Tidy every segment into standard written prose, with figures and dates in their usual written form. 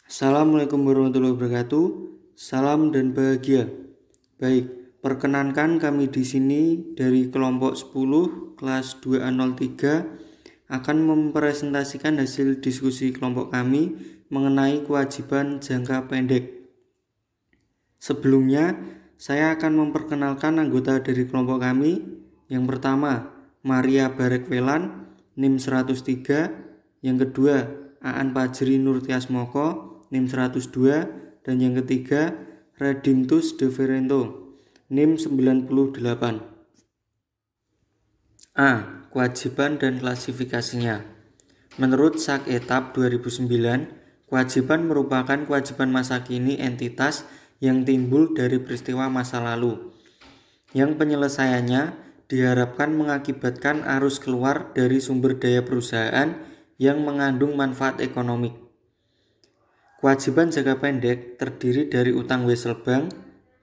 Assalamualaikum warahmatullahi wabarakatuh. Salam dan bahagia. Baik, perkenankan kami di sini dari kelompok 10 kelas 2A03 akan mempresentasikan hasil diskusi kelompok kami mengenai kewajiban jangka pendek. Sebelumnya, saya akan memperkenalkan anggota dari kelompok kami. Yang pertama, Maria Barekwelan, NIM 103. Yang kedua, Aan Pajri Nurtiasmoko, NIM 102. Dan yang ketiga, Redimtus De Ferento, NIM 98. A. Kewajiban dan klasifikasinya. Menurut Saketab 2009, kewajiban merupakan kewajiban masa kini entitas yang timbul dari peristiwa masa lalu, yang penyelesaiannya diharapkan mengakibatkan arus keluar dari sumber daya perusahaan yang mengandung manfaat ekonomi. Kewajiban jangka pendek terdiri dari utang wesel bank,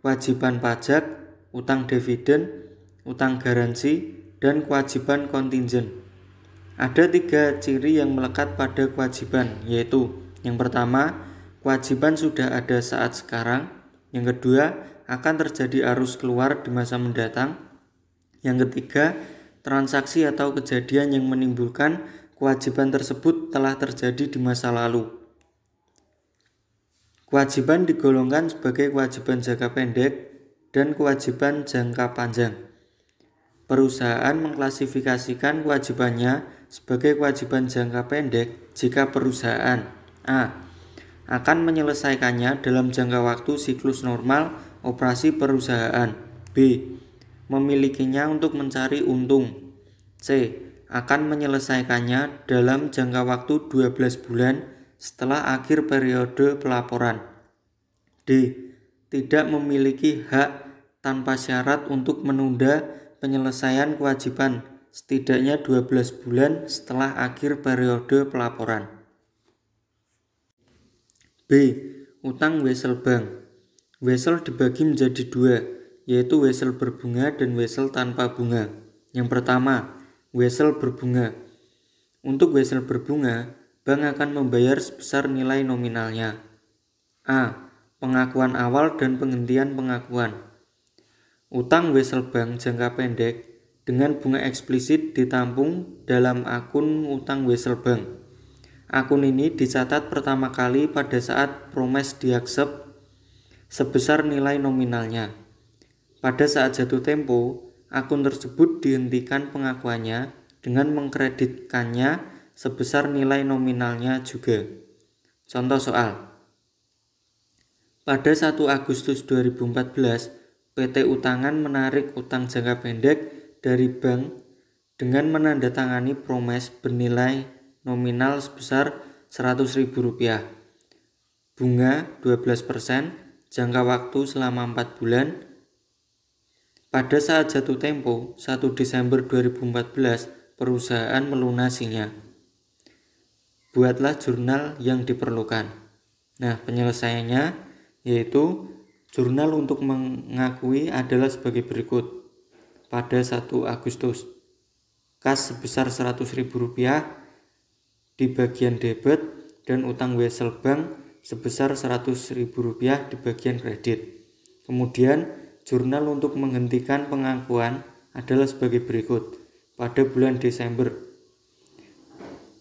kewajiban pajak, utang dividen, utang garansi, dan kewajiban kontingen. Ada 3 ciri yang melekat pada kewajiban, yaitu yang pertama, kewajiban sudah ada saat sekarang. Yang kedua, akan terjadi arus keluar di masa mendatang. Yang ketiga, transaksi atau kejadian yang menimbulkan kewajiban tersebut telah terjadi di masa lalu. Kewajiban digolongkan sebagai kewajiban jangka pendek dan kewajiban jangka panjang. Perusahaan mengklasifikasikan kewajibannya sebagai kewajiban jangka pendek jika perusahaan A. akan menyelesaikannya dalam jangka waktu siklus normal operasi perusahaan. B. memilikinya untuk mencari untung. C. akan menyelesaikannya dalam jangka waktu 12 bulan setelah akhir periode pelaporan. D. tidak memiliki hak tanpa syarat untuk menunda penyelesaian kewajiban setidaknya 12 bulan setelah akhir periode pelaporan. B. Utang wesel bank. Wesel dibagi menjadi 2, yaitu wesel berbunga dan wesel tanpa bunga. Yang pertama, wesel berbunga. Untuk wesel berbunga, bank akan membayar sebesar nilai nominalnya. A. Pengakuan awal dan penghentian pengakuan. Utang wesel bank jangka pendek dengan bunga eksplisit ditampung dalam akun utang wesel bank. Akun ini dicatat pertama kali pada saat promes diaksep sebesar nilai nominalnya. Pada saat jatuh tempo, akun tersebut dihentikan pengakuannya dengan mengkreditkannya sebesar nilai nominalnya juga. Contoh soal. Pada 1 Agustus 2014, PT Utangan menarik utang jangka pendek dari bank dengan menandatangani promes bernilai nominal sebesar Rp100.000. Bunga 12%, jangka waktu selama 4 bulan. Pada saat jatuh tempo 1 Desember 2014, perusahaan melunasinya. Buatlah jurnal yang diperlukan. Nah, penyelesaiannya yaitu jurnal untuk mengakui adalah sebagai berikut. Pada 1 Agustus, kas sebesar Rp100.000 di bagian debit dan utang wesel bank sebesar Rp100.000 di bagian kredit. Kemudian, jurnal untuk menghentikan pengakuan adalah sebagai berikut. Pada bulan Desember,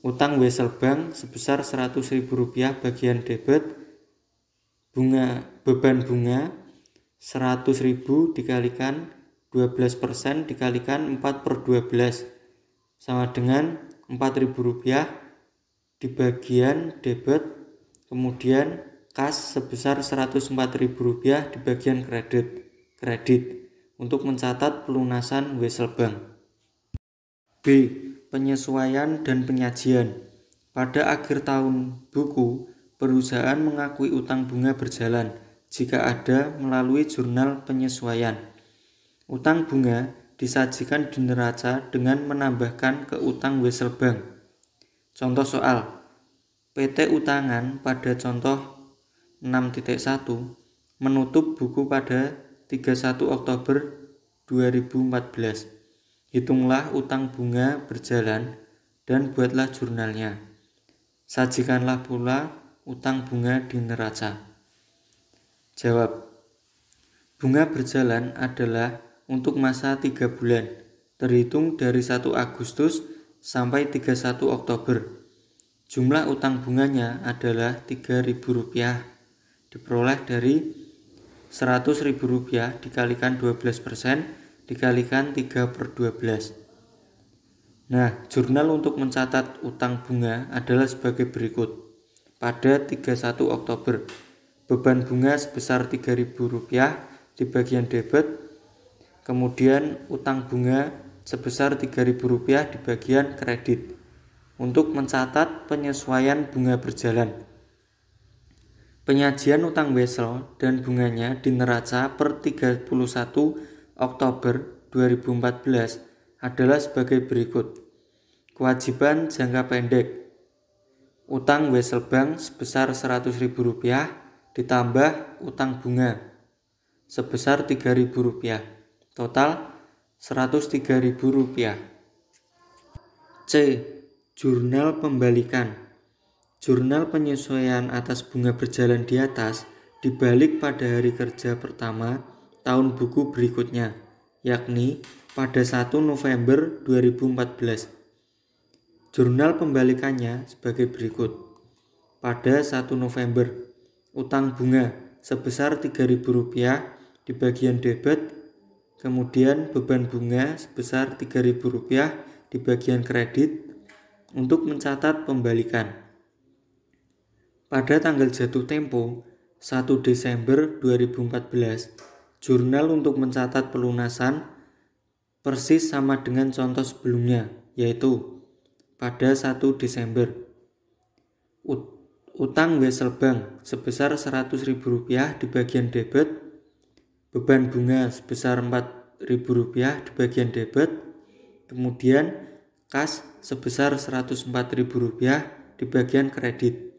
utang wesel bank sebesar Rp100.000 bagian debit, beban bunga 100.000 dikalikan 12% dikalikan 4/12 sama dengan Rp4.000 di bagian debit. Kemudian kas sebesar Rp104.000 di bagian kredit untuk mencatat pelunasan wesel bank. B. Penyesuaian dan penyajian. Pada akhir tahun buku, perusahaan mengakui utang bunga berjalan jika ada melalui jurnal penyesuaian. Utang bunga disajikan di neraca dengan menambahkan ke utang wesel bank. Contoh soal. PT Utangan pada contoh 6.1 menutup buku pada 31 Oktober 2014. Hitunglah utang bunga berjalan dan buatlah jurnalnya. Sajikanlah pula utang bunga di neraca? Jawab. Bunga berjalan adalah untuk masa 3 bulan, terhitung dari 1 Agustus sampai 31 Oktober. Jumlah utang bunganya adalah Rp3.000, diperoleh dari Rp100.000 dikalikan 12% dikalikan 3/12. Nah, jurnal untuk mencatat utang bunga adalah sebagai berikut. Pada 31 Oktober, beban bunga sebesar Rp3.000 di bagian debit, kemudian utang bunga sebesar Rp3.000 di bagian kredit. Untuk mencatat penyesuaian bunga berjalan, penyajian utang wesel dan bunganya di neraca per 31 Oktober 2014 adalah sebagai berikut. Kewajiban jangka pendek, utang wesel bank sebesar Rp100.000 ditambah utang bunga sebesar Rp3.000, total Rp103.000. C. Jurnal pembalikan. Jurnal penyesuaian atas bunga berjalan di atas dibalik pada hari kerja pertama tahun buku berikutnya, yakni pada 1 November 2014. Jurnal pembalikannya sebagai berikut. Pada 1 November, utang bunga sebesar Rp3.000 di bagian debit, kemudian beban bunga sebesar Rp3.000 di bagian kredit. Untuk mencatat pembalikan, pada tanggal jatuh tempo 1 Desember 2014, jurnal untuk mencatat pelunasan persis sama dengan contoh sebelumnya, yaitu pada 1 Desember. Utang wesel bank sebesar Rp100.000 di bagian debit, beban bunga sebesar Rp4.000 di bagian debit, kemudian kas sebesar Rp104.000 di bagian kredit.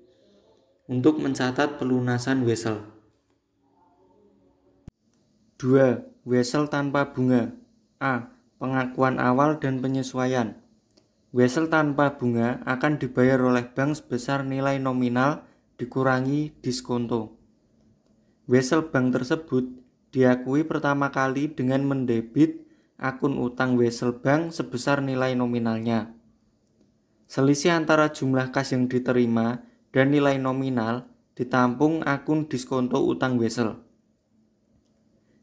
Untuk mencatat pelunasan wesel. 2. Wesel tanpa bunga. A. Pengakuan awal dan penyesuaian. Wesel tanpa bunga akan dibayar oleh bank sebesar nilai nominal dikurangi diskonto. Wesel bank tersebut diakui pertama kali dengan mendebit akun utang wesel bank sebesar nilai nominalnya. Selisih antara jumlah kas yang diterima dan nilai nominal ditampung akun diskonto utang wesel.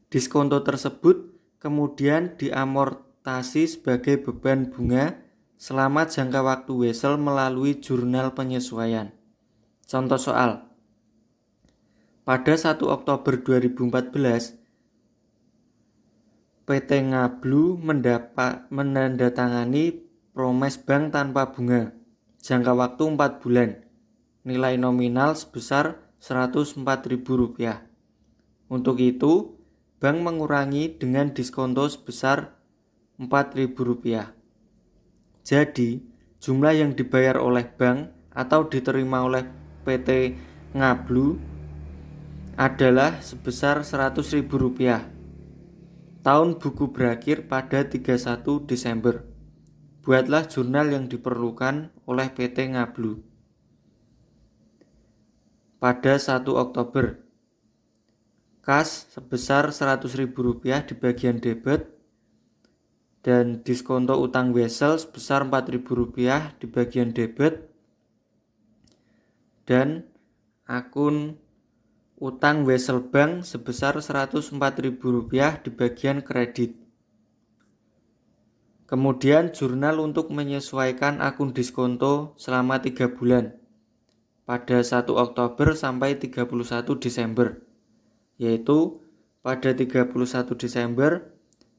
Diskonto tersebut kemudian diamortasi sebagai beban bunga selama jangka waktu wesel melalui jurnal penyesuaian. Contoh soal. Pada 1 Oktober 2014, PT Ngablu menandatangani promes bank tanpa bunga, jangka waktu 4 bulan, nilai nominal sebesar Rp104.000. Untuk itu, bank mengurangi dengan diskonto sebesar Rp4.000. Jadi, jumlah yang dibayar oleh bank atau diterima oleh PT Ngablu adalah sebesar Rp100.000. Tahun buku berakhir pada 31 Desember. Buatlah jurnal yang diperlukan oleh PT Ngablu. Pada 1 Oktober, kas sebesar Rp100.000 di bagian debit dan diskonto utang wesel sebesar Rp4.000 di bagian debit dan akun utang wesel bank sebesar Rp104.000 di bagian kredit. Kemudian jurnal untuk menyesuaikan akun diskonto selama 3 bulan pada 1 Oktober sampai 31 Desember, yaitu pada 31 Desember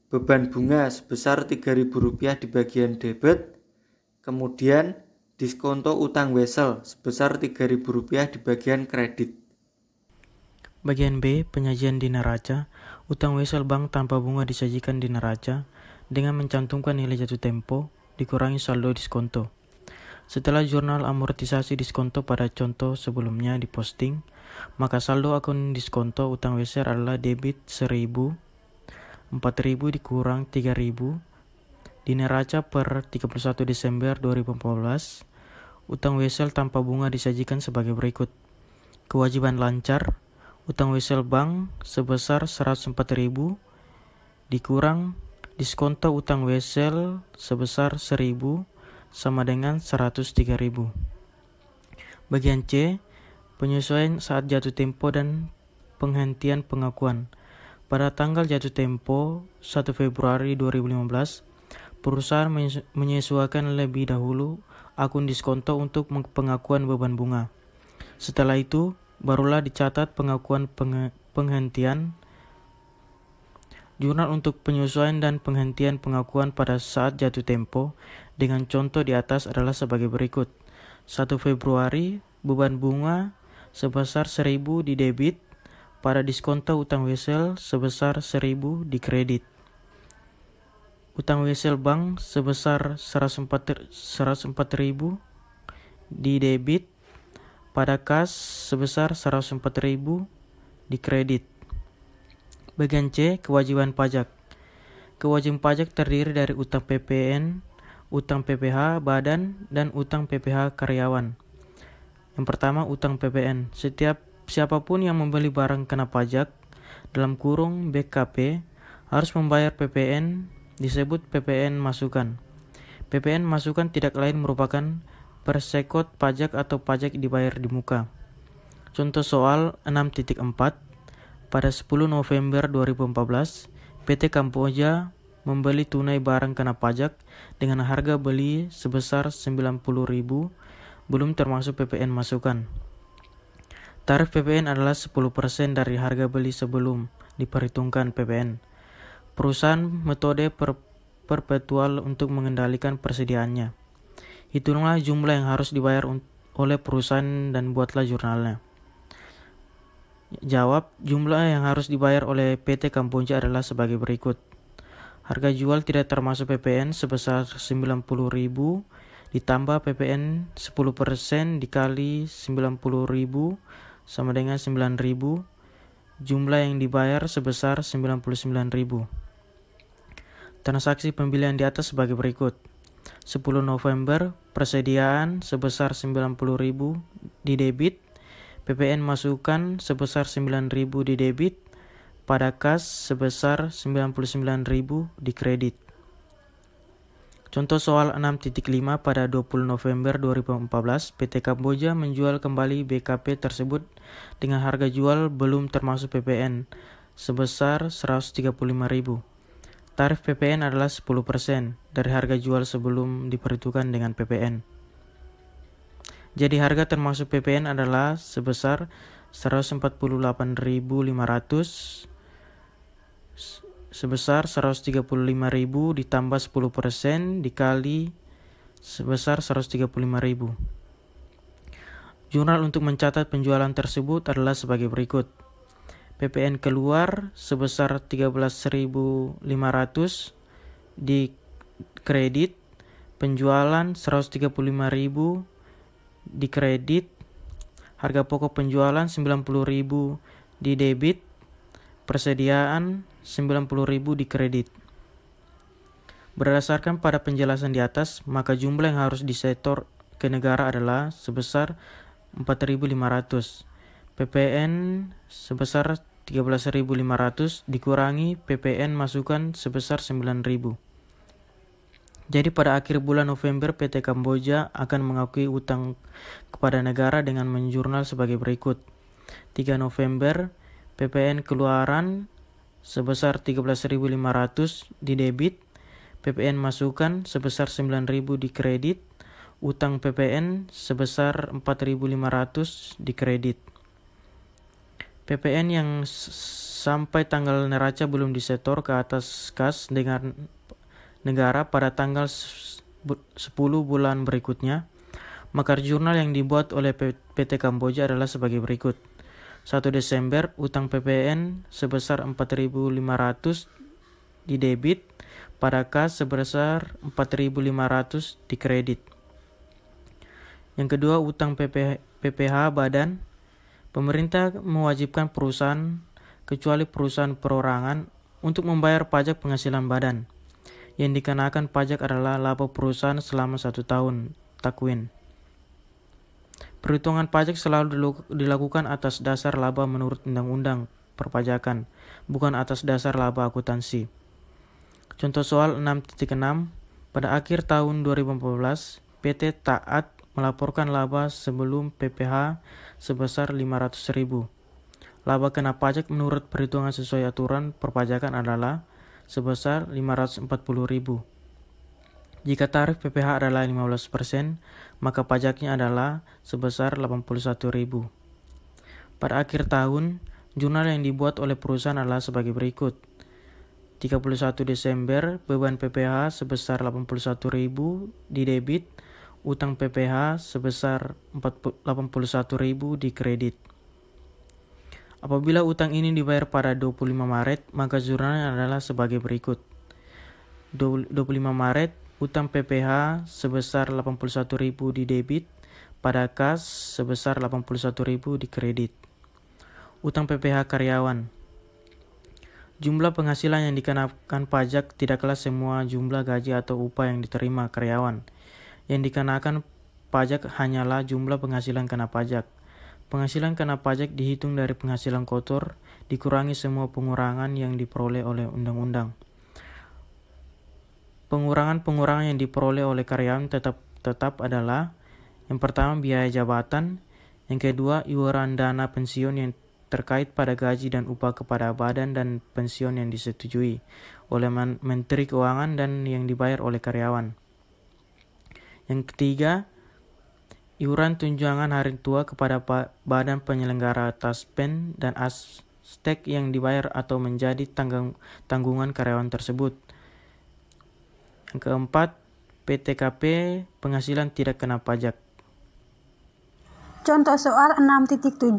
beban bunga sebesar Rp3.000 di bagian debit, kemudian diskonto utang wesel sebesar Rp3.000 di bagian kredit. Bagian B, penyajian di neraca. Utang wesel bank tanpa bunga disajikan di neraca dengan mencantumkan nilai jatuh tempo dikurangi saldo diskonto. Setelah jurnal amortisasi diskonto pada contoh sebelumnya diposting, maka saldo akun diskonto utang wesel adalah debit 1.000, 4.000 dikurang 3.000 di neraca per 31 Desember 2014. Utang wesel tanpa bunga disajikan sebagai berikut. kewajiban lancar, utang wesel bank sebesar 104.000 dikurang diskonto utang wesel sebesar 1.000 sama dengan 103.000. Bagian C, penyesuaian saat jatuh tempo dan penghentian pengakuan. Pada tanggal jatuh tempo 1 Februari 2015, perusahaan menyesuaikan lebih dahulu akun diskonto untuk pengakuan beban bunga. Setelah itu, barulah dicatat pengakuan penghentian. Jurnal untuk penyesuaian dan penghentian pengakuan pada saat jatuh tempo dengan contoh di atas adalah sebagai berikut. 1 Februari, beban bunga sebesar 1.000 di debit, pada diskonto utang wesel sebesar 1.000 di kredit. Utang wesel bank sebesar 104.000 di debit, pada kas sebesar 104.000 di kredit. Bagian C, kewajiban pajak. Kewajiban pajak terdiri dari utang PPN, utang PPh badan, dan utang PPh karyawan. Yang pertama, utang PPN. Siapapun yang membeli barang kena pajak, dalam kurung BKP, harus membayar PPN, disebut PPN masukan. PPN masukan tidak lain merupakan persekot pajak atau pajak dibayar di muka. Contoh soal 6.4, pada 10 November 2014, PT Kamboja membeli tunai barang kena pajak dengan harga beli sebesar 90.000, belum termasuk PPN masukan. Tarif PPN adalah 10% dari harga beli sebelum diperhitungkan PPN. Perusahaan metode perpetual untuk mengendalikan persediaannya. Hitunglah jumlah yang harus dibayar oleh perusahaan dan buatlah jurnalnya. Jawab, jumlah yang harus dibayar oleh PT Kamboja adalah sebagai berikut. Harga jual tidak termasuk PPN sebesar 90.000 ditambah PPN 10% dikali 90.000 sama dengan 9.000. Jumlah yang dibayar sebesar 99.000. Transaksi pembelian di atas sebagai berikut. 10 November, persediaan sebesar 90.000 di debit, PPN masukan sebesar 9.000 di debit, pada kas sebesar 99.000 di kredit. Contoh soal 6.5 pada 20 November 2014, PT Kamboja menjual kembali BKP tersebut dengan harga jual belum termasuk PPN sebesar 135.000. Tarif PPN adalah 10% dari harga jual sebelum diperhitungkan dengan PPN. Jadi harga termasuk PPN adalah sebesar 148.500 sebesar 135.000 ditambah 10% dikali sebesar 135.000. Jurnal untuk mencatat penjualan tersebut adalah sebagai berikut. PPN keluar sebesar 13.500 di kredit, penjualan 135.000 di kredit, harga pokok penjualan 90.000 di debit, persediaan 90.000 di kredit. Berdasarkan pada penjelasan di atas, maka jumlah yang harus disetor ke negara adalah sebesar 4.500. PPN sebesar 13.500 dikurangi PPN masukan sebesar 9.000. Jadi pada akhir bulan November PT Kamboja akan mengakui utang kepada negara dengan menjurnal sebagai berikut. 3 November, PPN keluaran sebesar 13.500 di debit, PPN masukan sebesar 9.000 di kredit, utang PPN sebesar 4.500 di kredit. PPN yang sampai tanggal neraca belum disetor ke atas kas dengan negara pada tanggal 10 bulan berikutnya, maka jurnal yang dibuat oleh PT Kamboja adalah sebagai berikut. 1 Desember, utang PPN sebesar 4.500 di debit, pada kas sebesar 4.500 di kredit. Yang kedua, utang PPh badan. Pemerintah mewajibkan perusahaan, kecuali perusahaan perorangan, untuk membayar pajak penghasilan badan. Yang dikenakan pajak adalah laba perusahaan selama 1 tahun, takwin. Perhitungan pajak selalu dilakukan atas dasar laba menurut Undang-Undang Perpajakan, bukan atas dasar laba akuntansi. Contoh soal 6.6, pada akhir tahun 2014, PT Taat melaporkan laba sebelum PPh sebesar 500.000. Laba kena pajak menurut perhitungan sesuai aturan perpajakan adalah sebesar 540.000. Jika tarif PPh adalah 15%, maka pajaknya adalah sebesar 81.000. Pada akhir tahun, jurnal yang dibuat oleh perusahaan adalah sebagai berikut. 31 Desember, beban PPh sebesar 81.000 didebit, utang PPh sebesar 81.000 dikredit. Apabila utang ini dibayar pada 25 Maret, maka jurnalnya adalah sebagai berikut. 25 Maret, utang PPh sebesar 81.000 didebit, pada kas sebesar 81.000 dikredit. Utang PPh karyawan. Jumlah penghasilan yang dikenakan pajak tidaklah semua jumlah gaji atau upah yang diterima karyawan. Yang dikenakan pajak hanyalah jumlah penghasilan kena pajak. Penghasilan kena pajak dihitung dari penghasilan kotor, dikurangi semua pengurangan yang diperoleh oleh undang-undang. Pengurangan-pengurangan yang diperoleh oleh karyawan tetap adalah: yang pertama, biaya jabatan; yang kedua, iuran dana pensiun yang terkait pada gaji dan upah kepada badan dan pensiun yang disetujui oleh Menteri Keuangan dan yang dibayar oleh karyawan. Yang ketiga, iuran tunjangan hari tua kepada badan penyelenggara taspen dan astek yang dibayar atau menjadi tanggungan karyawan tersebut. Yang keempat, PTKP penghasilan tidak kena pajak. Contoh soal 6.7,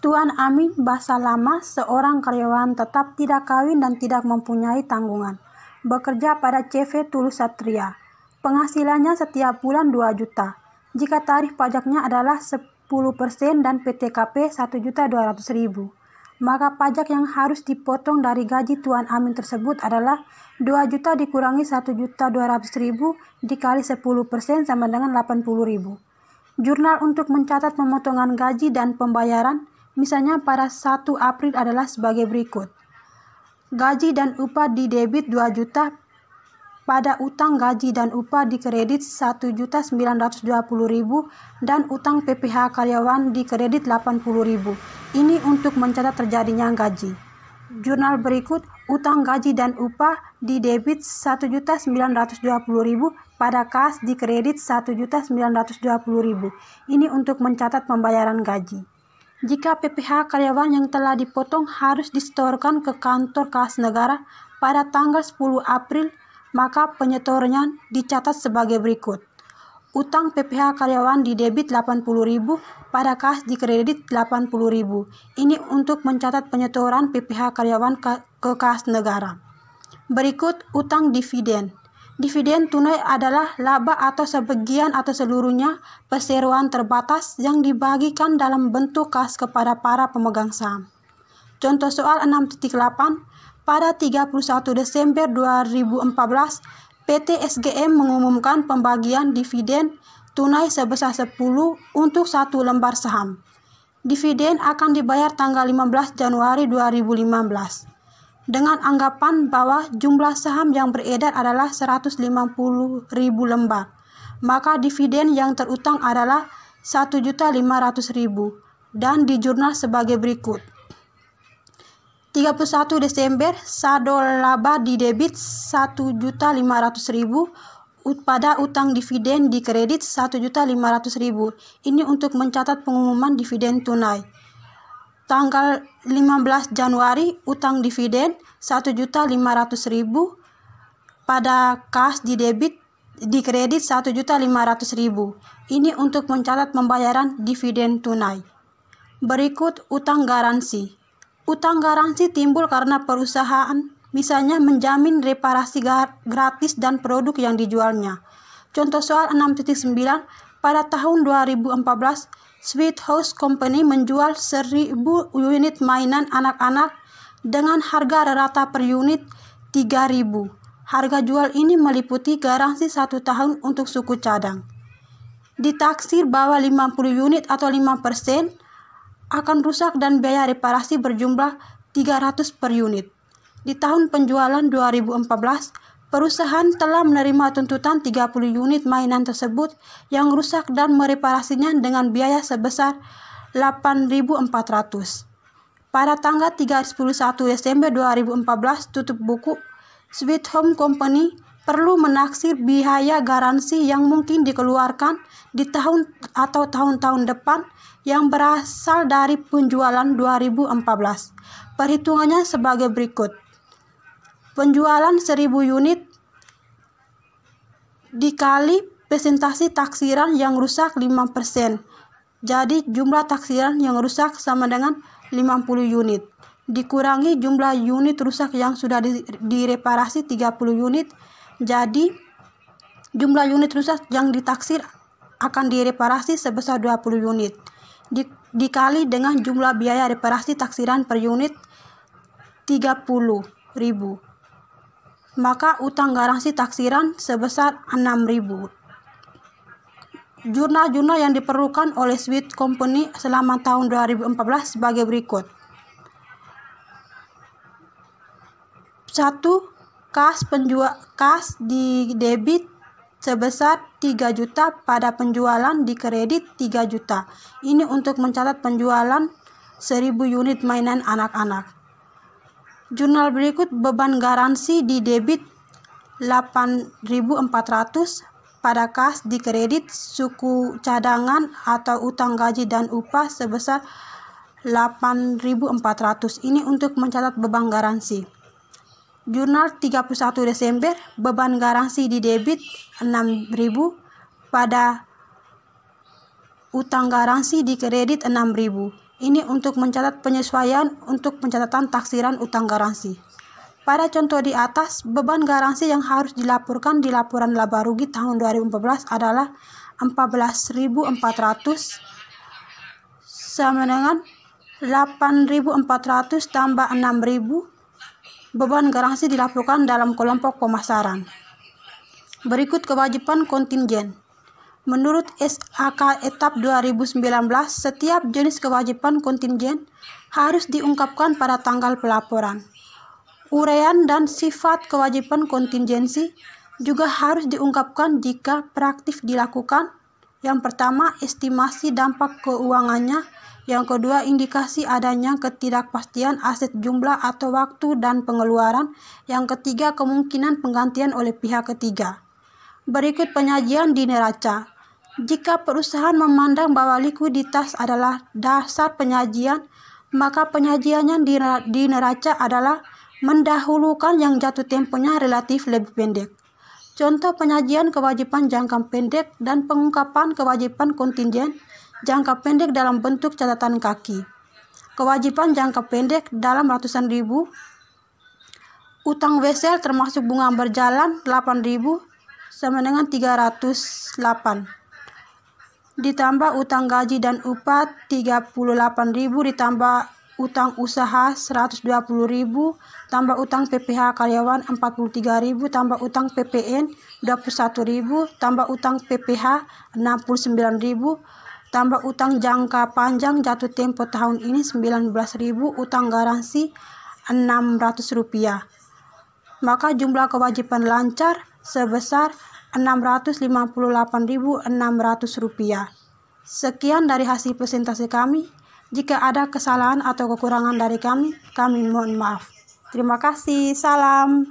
Tuan Amin Basalama, seorang karyawan tetap, tidak kawin dan tidak mempunyai tanggungan. Bekerja pada CV Tulus Satria. Penghasilannya setiap bulan 2 juta. Jika tarif pajaknya adalah 10% dan PTKP 1.200.000, maka pajak yang harus dipotong dari gaji Tuan Amin tersebut adalah 2 juta dikurangi 1.200.000 dikali 10% sama dengan 80.000. Jurnal untuk mencatat pemotongan gaji dan pembayaran, misalnya pada 1 April adalah sebagai berikut. Gaji dan upah didebit 2 juta, pada utang gaji dan upah dikredit 1.920.000 dan utang PPh karyawan dikredit 80.000. Ini untuk mencatat terjadinya gaji. Jurnal berikut, utang gaji dan upah didebit 1.920.000, pada kas dikredit 1.920.000. Ini untuk mencatat pembayaran gaji. Jika PPh karyawan yang telah dipotong harus disetorkan ke kantor kas negara pada tanggal 10 April, maka penyetornya dicatat sebagai berikut. Utang PPh karyawan didebit 80.000, pada kas dikredit 80.000. Ini untuk mencatat penyetoran PPh karyawan ke kas negara. Berikut utang dividen. Dividen tunai adalah laba atau sebagian atau seluruhnya perseroan terbatas yang dibagikan dalam bentuk kas kepada para pemegang saham. Contoh soal 6.8, pada 31 Desember 2014, PT SGM mengumumkan pembagian dividen tunai sebesar 10 untuk 1 lembar saham. Dividen akan dibayar tanggal 15 Januari 2015. Dengan anggapan bahwa jumlah saham yang beredar adalah 150.000 lembar, maka dividen yang terutang adalah 1.500.000 dan di jurnal sebagai berikut. 31 Desember, saldo laba didebit 1.500.000, pada utang dividen dikredit 1.500.000. Ini untuk mencatat pengumuman dividen tunai. Tanggal 15 Januari, utang dividen 1.500.000, pada kas dikredit 1.500.000. Ini untuk mencatat pembayaran dividen tunai. Berikut utang garansi. Utang garansi timbul karena perusahaan misalnya menjamin reparasi gratis dan produk yang dijualnya. Contoh soal 6.9, pada tahun 2014, Sweet House Company menjual 1.000 unit mainan anak-anak dengan harga rata per unit 3.000. Harga jual ini meliputi garansi 1 tahun untuk suku cadang. ditaksir bahwa 50 unit atau 5% akan rusak dan biaya reparasi berjumlah 300 per unit. Di tahun penjualan 2014, perusahaan telah menerima tuntutan 30 unit mainan tersebut yang rusak dan mereparasinya dengan biaya sebesar 8.400. Pada tanggal 31 Desember 2014 tutup buku, Sweet Home Company perlu menaksir biaya garansi yang mungkin dikeluarkan di tahun atau tahun-tahun depan yang berasal dari penjualan 2014. Perhitungannya sebagai berikut. Penjualan 1.000 unit dikali presentasi taksiran yang rusak 5%. Jadi jumlah taksiran yang rusak sama dengan 50 unit. Dikurangi jumlah unit rusak yang sudah direparasi 30 unit. Jadi jumlah unit rusak yang ditaksir akan direparasi sebesar 20 unit. Dikali dengan jumlah biaya reparasi taksiran per unit 30.000. Maka utang garansi taksiran sebesar 6.000. Jurnal-jurnal yang diperlukan oleh Sweet Company selama tahun 2014 sebagai berikut. 1. Kas di debit sebesar 3 juta pada penjualan di kredit 3 juta. Ini untuk mencatat penjualan 1.000 unit mainan anak-anak. Jurnal berikut beban garansi di debit 8.400 pada kas di kredit suku cadangan atau utang gaji dan upah sebesar 8.400. Ini untuk mencatat beban garansi. Jurnal 31 Desember, beban garansi di debit 6.000 pada utang garansi di kredit 6.000. Ini untuk mencatat penyesuaian untuk pencatatan taksiran utang garansi. Pada contoh di atas, beban garansi yang harus dilaporkan di laporan laba rugi tahun 2014 adalah 14.400 sama dengan 8.400 tambah 6.000. Beban garansi dilaporkan dalam kelompok pemasaran. Berikut kewajiban kontingen. Menurut SAK etap 2019, setiap jenis kewajiban kontingen harus diungkapkan pada tanggal pelaporan. Uraian dan sifat kewajiban kontingensi juga harus diungkapkan jika praktis dilakukan. Yang pertama, estimasi dampak keuangannya. Yang kedua, indikasi adanya ketidakpastian aset jumlah atau waktu dan pengeluaran. Yang ketiga, kemungkinan penggantian oleh pihak ketiga. Berikut penyajian di neraca. Jika perusahaan memandang bahwa likuiditas adalah dasar penyajian, maka penyajiannya di neraca adalah mendahulukan yang jatuh temponya relatif lebih pendek. Contoh penyajian kewajiban jangka pendek dan pengungkapan kewajiban kontingen jangka pendek dalam bentuk catatan kaki. Kewajiban jangka pendek dalam ratusan ribu. Utang wesel termasuk bunga berjalan 8.000 sama dengan 308. Ditambah utang gaji dan upah 38.000 ditambah utang usaha 120.000 tambah utang PPh karyawan 43.000 tambah utang PPN 21.000 tambah utang PPh 69.000 tambah utang jangka panjang jatuh tempo tahun ini 19.000 utang garansi Rp600. Maka jumlah kewajiban lancar sebesar Rp658.600. Sekian dari hasil presentasi kami. Jika ada kesalahan atau kekurangan dari kami mohon maaf. Terima kasih. Salam.